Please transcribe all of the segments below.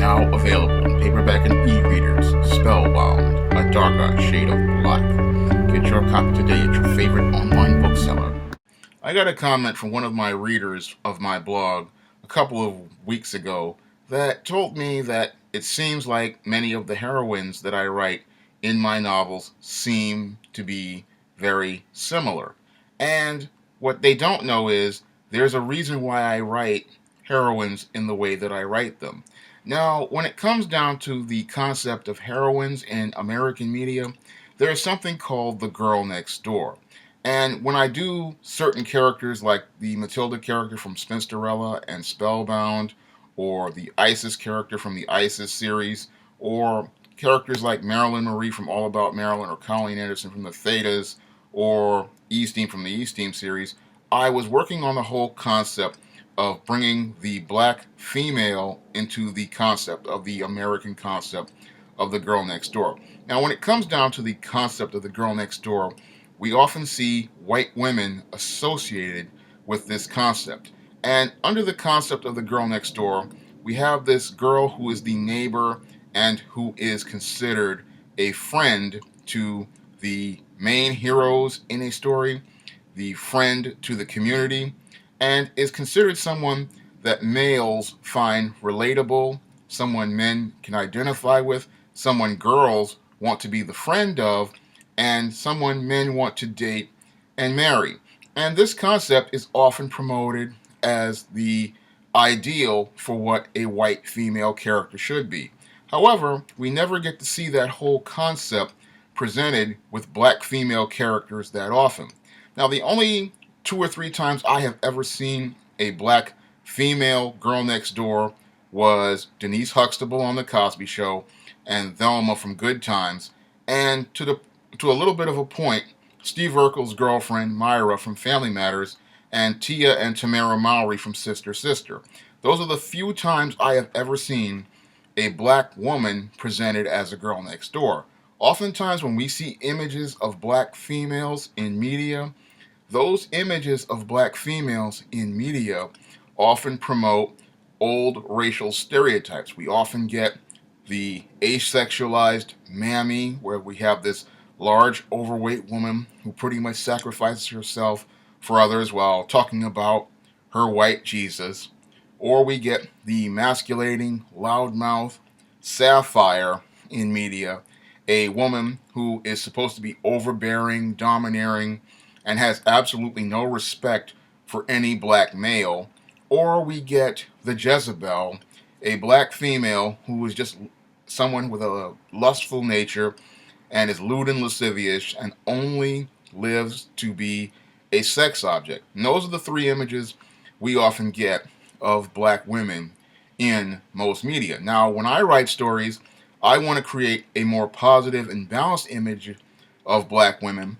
now available in paperback and e-readers. Spellbound, A Darker Shade of Black. Get your copy today at your favorite online bookseller. I got a comment from one of my readers of my blog a couple of weeks ago that told me that it seems like many of the heroines that I write in my novels seem to be very similar. And what they don't know is there's a reason why I write heroines in the way that I write them. Now, when it comes down to the concept of heroines in American media, there's something called the girl next door. And when I do certain characters like the Matilda character from Spinsterella and Spellbound, or the Isis character from the Isis series, or characters like Marilyn Marie from All About Marilyn, or Colleen Anderson from the Thetas, or Eaststein from the Eaststein series, I was working on the whole concept of bringing the black female into the concept of the American concept of the girl next door. Now, when it comes down to the concept of the girl next door, we often see white women associated with this concept. And under the concept of the girl next door, we have this girl who is the neighbor and who is considered a friend to the main heroes in a story, the friend to the community, and is considered someone that males find relatable, someone men can identify with, someone girls want to be the friend of, and someone men want to date and marry. And this concept is often promoted as the ideal for what a white female character should be. However, we never get to see that whole concept presented with black female characters that often. Now, the only 2 or 3 times I have ever seen a black female girl next door was Denise Huxtable on The Cosby Show and Thelma from Good Times, and to a little bit of a point, Steve Urkel's girlfriend Myra from Family Matters, and Tia and Tamara Mowry from Sister Sister. Those are the few times I have ever seen a black woman presented as a girl next door. Oftentimes when we see images of black females in media, those images of black females in media often promote old racial stereotypes. We often get the asexualized mammy, where we have this large, overweight woman who pretty much sacrifices herself for others while talking about her white Jesus. Or we get the emasculating, loudmouth sapphire in media, a woman who is supposed to be overbearing, domineering, and has absolutely no respect for any black male. Or we get the Jezebel, a black female who is just someone with a lustful nature and is lewd and lascivious and only lives to be a sex object. And those are the 3 images we often get of black women in most media. Now, when I write stories, I want to create a more positive and balanced image of black women.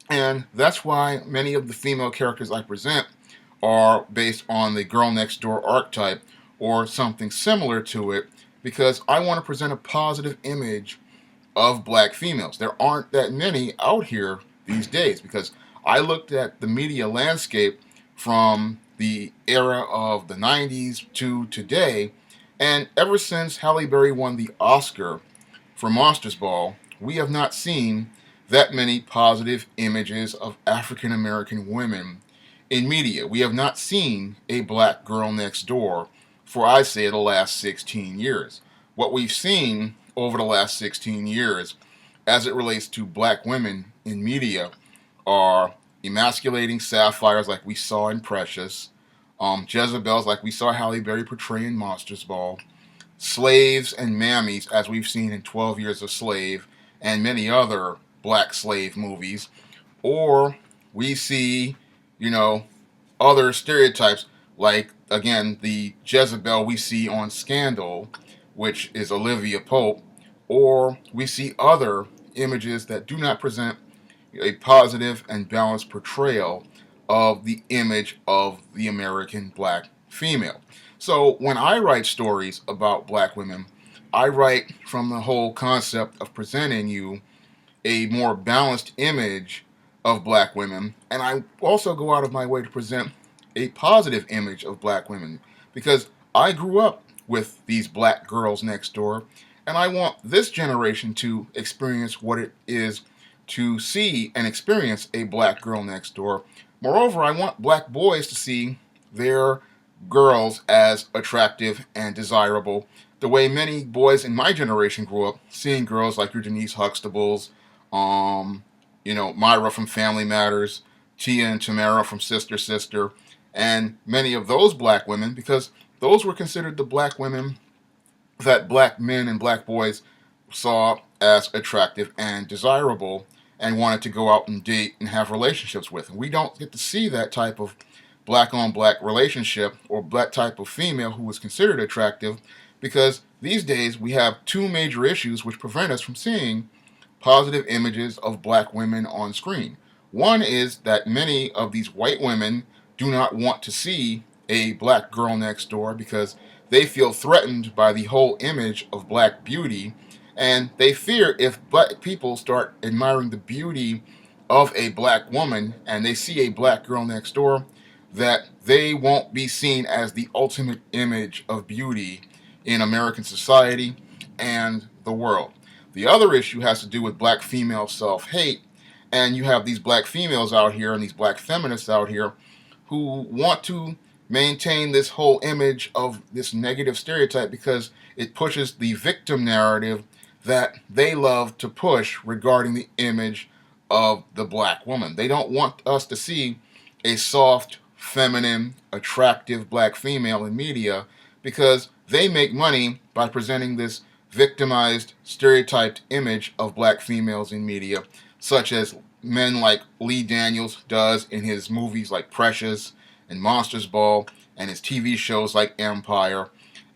And that's why many of the female characters I present are based on the girl next door archetype or something similar to it, because I want to present a positive image of black females. There aren't that many out here these days, because I looked at the media landscape from the era of the 90s to today, and ever since Halle Berry won the Oscar for Monsters Ball, we have not seen that many positive images of African American women in media. We have not seen a black girl next door for, I say, the last 16 years. What we've seen over the last 16 years as it relates to black women in media are emasculating sapphires like we saw in Precious, Jezebels like we saw Halle Berry portray in Monsters Ball, slaves and mammies as we've seen in 12 Years a Slave and many other black slave movies, or we see, other stereotypes like, again, the Jezebel we see on Scandal, which is Olivia Pope, or we see other images that do not present a positive and balanced portrayal of the image of the American black female. So when I write stories about black women, I write from the whole concept of presenting you a more balanced image of black women, and I also go out of my way to present a positive image of black women, because I grew up with these black girls next door. And I want this generation to experience what it is to see and experience a black girl next door. Moreover, I want black boys to see their girls as attractive and desirable, the way many boys in my generation grew up seeing girls like your Denise Huxtables, Myra from Family Matters, Tia and Tamara from Sister Sister, and many of those black women, because those were considered the black women that black men and black boys saw as attractive and desirable and wanted to go out and date and have relationships with. And we don't get to see that type of black on black relationship or that type of female who was considered attractive, because these days we have two major issues which prevent us from seeing positive images of black women on screen. One is that many of these white women do not want to see a black girl next door because they feel threatened by the whole image of black beauty, and they fear if black people start admiring the beauty of a black woman and they see a black girl next door, that they won't be seen as the ultimate image of beauty in American society and the world. The other issue has to do with black female self-hate, and you have these black females out here and these black feminists out here who want to maintain this whole image of this negative stereotype because it pushes the victim narrative that they love to push regarding the image of the black woman. They don't want us to see a soft, feminine, attractive black female in media because they make money by presenting this victimized, stereotyped image of black females in media, such as men like Lee Daniels does in his movies like Precious and Monsters Ball and his TV shows like Empire,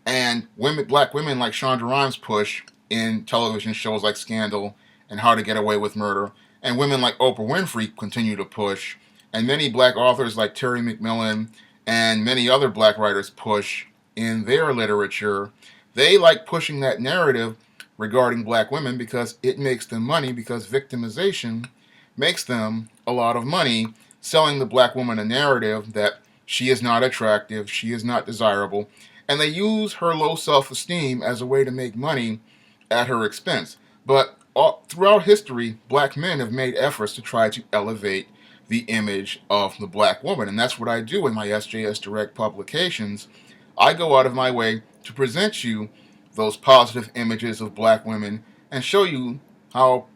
and black women like Shonda Rhimes push in television shows like Scandal and How to Get Away with Murder, and women like Oprah Winfrey continue to push, and many black authors like Terry McMillan and many other black writers push in their literature. They like pushing that narrative regarding black women because it makes them money, because victimization makes them a lot of money, selling the black woman a narrative that she is not attractive, she is not desirable, and they use her low self-esteem as a way to make money at her expense. But throughout history, black men have made efforts to try to elevate the image of the black woman, and that's what I do in my SJS Direct publications. I go out of my way to present you those positive images of black women and show you how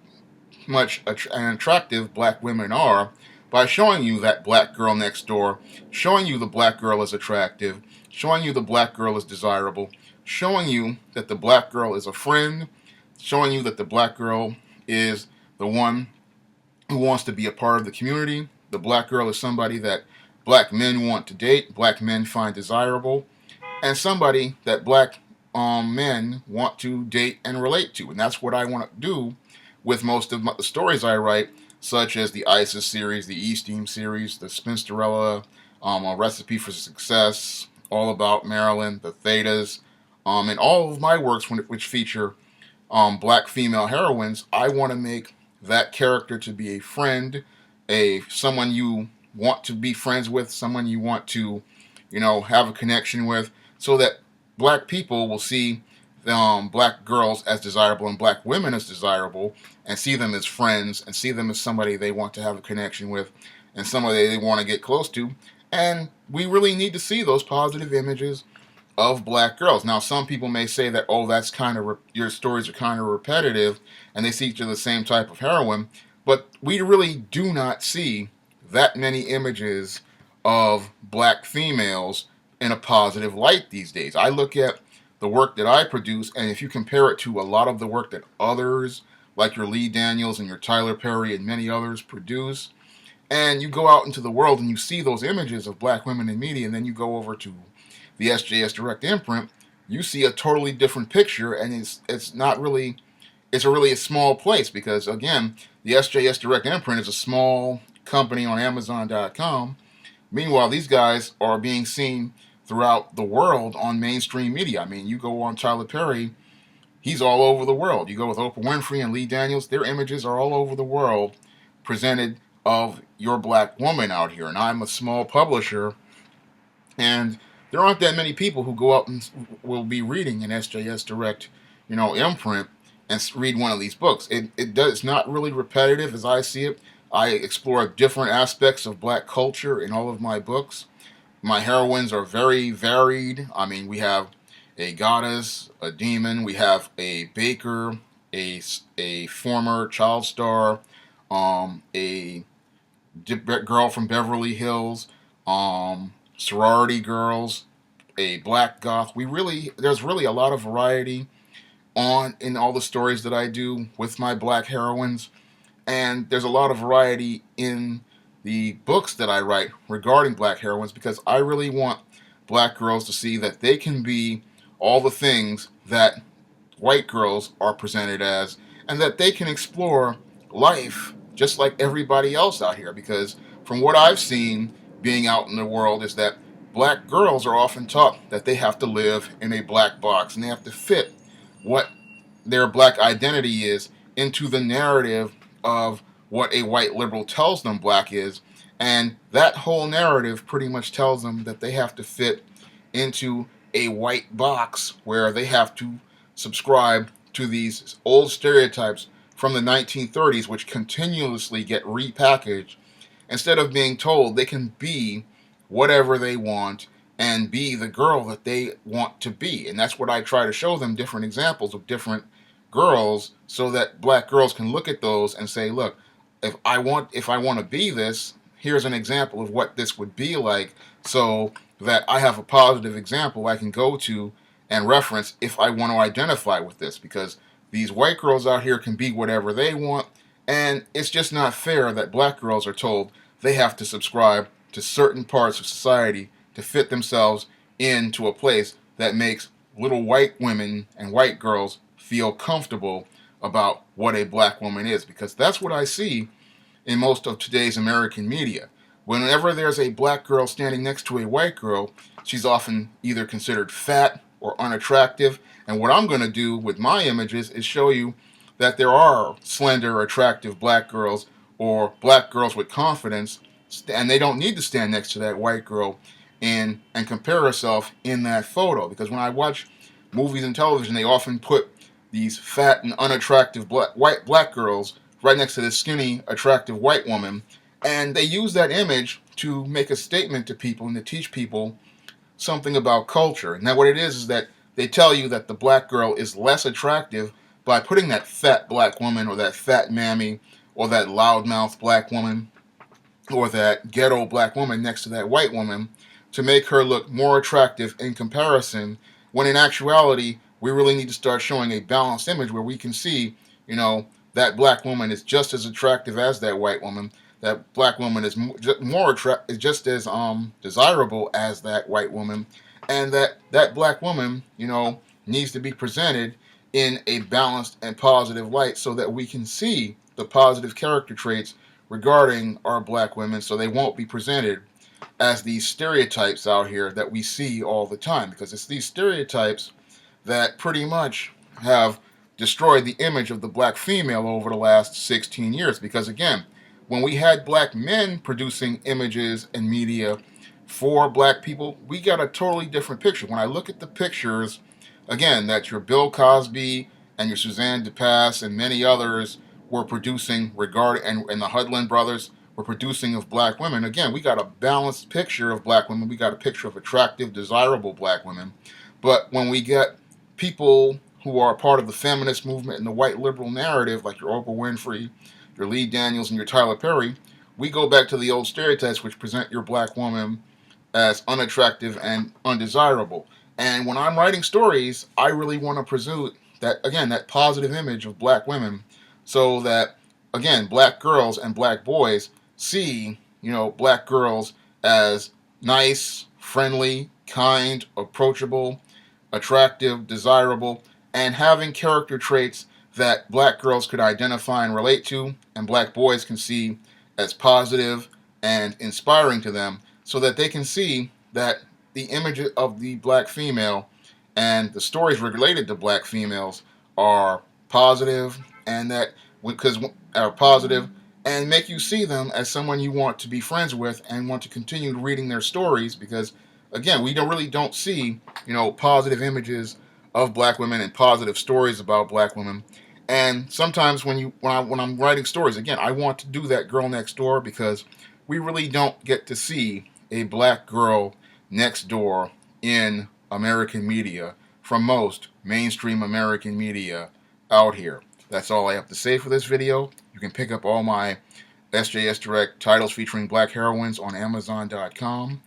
much attractive black women are by showing you that black girl next door, showing you the black girl is attractive, showing you the black girl is desirable, showing you that the black girl is a friend, showing you that the black girl is the one who wants to be a part of the community. The black girl is somebody that black men want to date, black men find desirable, and somebody that black men want to date and relate to. And that's what I want to do with most of the stories I write, such as the ISIS series, the E-Steam series, the Spinsterella, A Recipe for Success, All About Marilyn, the Thetas, and all of my works which feature black female heroines. I want to make that character to be a friend, someone you want to be friends with, someone you want to, have a connection with, so that black people will see black girls as desirable and black women as desirable, and see them as friends, and see them as somebody they want to have a connection with, and somebody they want to get close to. And we really need to see those positive images of black girls. Now, some people may say that, that's kind of your stories are kind of repetitive, and they feature the same type of heroine, but we really do not see that many images of black females in a positive light these days. I look at the work that I produce, and if you compare it to a lot of the work that others, like your Lee Daniels and your Tyler Perry and many others, produce, and you go out into the world and you see those images of black women in media, and then you go over to the SJS Direct imprint, you see a totally different picture, and it's really a small place, because again, the SJS Direct imprint is a small company on Amazon.com. Meanwhile, these guys are being seen throughout the world on mainstream media. I mean, you go on Tyler Perry, he's all over the world. You go with Oprah Winfrey and Lee Daniels, their images are all over the world presented of your black woman out here. And I'm a small publisher, and there aren't that many people who go out and will be reading an SJS Direct, imprint and read one of these books. It's not really repetitive as I see it. I explore different aspects of black culture in all of my books. My heroines are very varied. I mean, we have a goddess, a demon, we have a baker, a former child star, a girl from Beverly Hills, sorority girls, a black goth. There's really a lot of variety on in all the stories that I do with my black heroines, and there's a lot of variety in the books that I write regarding black heroines because I really want black girls to see that they can be all the things that white girls are presented as, and that they can explore life just like everybody else out here. Because from what I've seen being out in the world is that black girls are often taught that they have to live in a black box and they have to fit what their black identity is into the narrative of what a white liberal tells them black is. And that whole narrative pretty much tells them that they have to fit into a white box where they have to subscribe to these old stereotypes from the 1930s, which continuously get repackaged, instead of being told they can be whatever they want and be the girl that they want to be. And that's what I try to show them, different examples of different girls, so that black girls can look at those and say, look, if I want to be this, here's an example of what this would be like, so that I have a positive example I can go to and reference if I want to identify with this. Because these white girls out here can be whatever they want, and it's just not fair that black girls are told they have to subscribe to certain parts of society to fit themselves into a place that makes little white women and white girls feel comfortable about what a black woman is. Because that's what I see in most of today's American media. Whenever there's a black girl standing next to a white girl, she's often either considered fat or unattractive. And what I'm going to do with my images is show you that there are slender, attractive black girls or black girls with confidence, and they don't need to stand next to that white girl and compare herself in that photo. Because when I watch movies and television, they often put these fat and unattractive black girls right next to this skinny, attractive white woman, and they use that image to make a statement to people and to teach people something about culture. Now what it is that they tell you that the black girl is less attractive by putting that fat black woman or that fat mammy or that loudmouth black woman or that ghetto black woman next to that white woman to make her look more attractive in comparison, when in actuality we really need to start showing a balanced image where we can see, that black woman is just as attractive as that white woman. That black woman is is just as desirable as that white woman, and that black woman, needs to be presented in a balanced and positive light so that we can see the positive character traits regarding our black women, so they won't be presented as these stereotypes out here that we see all the time. Because it's these stereotypes that pretty much have destroyed the image of the black female over the last 16 years. Because again, when we had black men producing images and media for black people, we got a totally different picture. When I look at the pictures, again, that your Bill Cosby and your Suzanne DePass and many others were producing and the Hudlin brothers were producing of black women, again, we got a balanced picture of black women. We got a picture of attractive, desirable black women. But when we get people who are part of the feminist movement and the white liberal narrative, like your Oprah Winfrey, your Lee Daniels, and your Tyler Perry, we go back to the old stereotypes which present your black woman as unattractive and undesirable. And when I'm writing stories, I really want to present that positive image of black women, so that, again, black girls and black boys see, black girls as nice, friendly, kind, approachable, attractive, desirable, and having character traits that black girls could identify and relate to, and black boys can see as positive and inspiring to them, so that they can see that the image of the black female and the stories related to black females are positive, and that because are positive and make you see them as someone you want to be friends with and want to continue reading their stories. Because again, we really don't see, positive images of black women and positive stories about black women. And sometimes when I'm writing stories, again, I want to do that girl next door, because we really don't get to see a black girl next door in American media, from most mainstream American media out here. That's all I have to say for this video. You can pick up all my SJS Direct titles featuring black heroines on Amazon.com.